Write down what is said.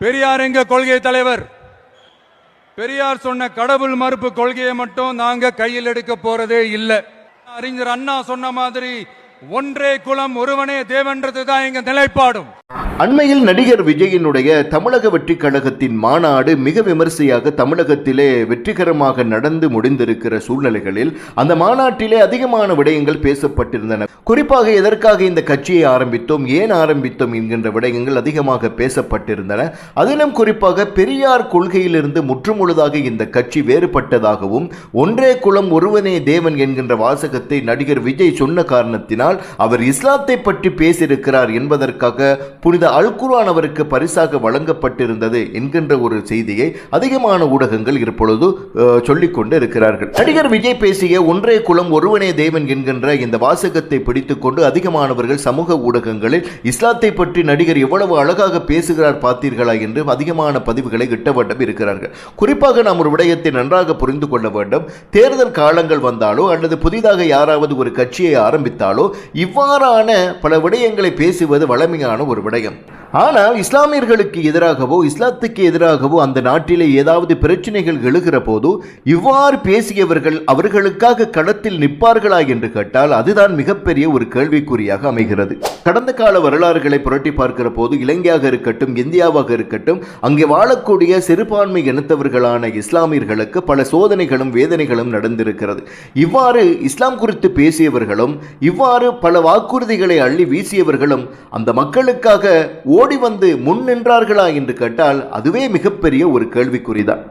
பெரியார் எங்க கொள்கை தலைவர். பெரியார் சொன்ன கடவுள் மறுப்பு கொள்கையை மட்டும் நாங்க கையில் எடுக்க போறதே இல்லை. அறிஞர் அண்ணா சொன்ன மாதிரி ஒன்றே குலம் ஒருவனே தேவன்றதுதான் எங்க நிலைப்பாடும். அண்மையில் நடிகர் விஜயினுடைய தமிழக வெற்றி கழகத்தின் மாநாடு மிக விமர்சையாக தமிழகத்திலே வெற்றிகரமாக நடந்து முடிந்திருக்கிற சூழ்நிலைகளில் அந்த மாநாட்டிலே அதிகமான விடயங்கள் பேசப்பட்டிருந்தன. குறிப்பாக எதற்காக இந்த கட்சியை ஆரம்பித்தோம், ஏன் ஆரம்பித்தோம் என்கின்ற விடயங்கள் அதிகமாக பேசப்பட்டிருந்தன. அதிலும் குறிப்பாக பெரியார் கொள்கையிலிருந்து முற்றுமுழுதாக இந்த கட்சி வேறுபட்டதாகவும் ஒன்றே குலம் ஒருவனே தேவன் என்கின்ற வாசகத்தை நடிகர் விஜய் சொன்ன காரணத்தினால் அவர் இஸ்லாத்தை பற்றி பேசியிருக்கிறார் என்பதற்காக புனித அல் குர்ஆன் அவருக்கு பரிசாக வழங்கப்பட்டிருந்தது என்கின்ற ஒரு செய்தியை அதிகமான ஊடகங்கள் இப்பொழுது சொல்லிக்கொண்டு இருக்கிறார்கள். நடிகர் விஜய் பேசிய ஒன்றே குலம் ஒருவனே தேவன் என்கின்ற இந்த வாசகத்தை பிடித்துக்கொண்டு அதிகமானவர்கள் சமூக ஊடகங்களில் இஸ்லாத்தை பற்றி நடிகர் எவ்வளவு அழகாக பேசுகிறார் பார்த்தீர்களா என்று அதிகமான பதிவுகளை இட்ட வண்ணம் இருக்கிறார்கள். குறிப்பாக நாம் ஒரு விடயத்தை நன்றாக புரிந்து கொள்ள வேண்டும். தேர்தல் காலங்கள் வந்தாலோ அல்லது புதிதாக யாராவது ஒரு கட்சியை ஆரம்பித்தாலோ இவ்வாறான பல விடயங்களை பேசுவது வழமையான ஒரு விடயம். ஆனால் இஸ்லாமியர்களுக்கு எதிராகவோ இஸ்லாத்துக்கு எதிராகவோ அந்த நாட்டிலே ஏதாவது பிரச்சனைகள் எழுகிற போது இவ்வாறு பேசியவர்கள் அவர்களுக்காக களத்தில் நிற்பார்களா என்று கேட்டால் அதுதான் மிகப்பெரிய ஒரு கேள்விக்குறியாக அமைகிறது. கடந்த கால வரலாறுகளை புரட்டி பார்க்கிற போது இலங்கையாக இருக்கட்டும் இந்தியாவாக இருக்கட்டும் அங்கே வாழக்கூடிய சிறுபான்மை இனத்தவர்களான இஸ்லாமியர்களுக்கு பல சோதனைகளும் வேதனைகளும் நடந்திருக்கிறது. இவ்வாறு இஸ்லாம் குறித்து பேசியவர்களும் இவ்வாறு பல வாக்குறுதிகளை அள்ளி வீசியவர்களும் அந்த மக்களுக்காக ஓடி வந்து முன் நின்றார்களா என்று கேட்டால் அதுவே மிகப்பெரிய ஒரு கேள்விக்குறிதான்.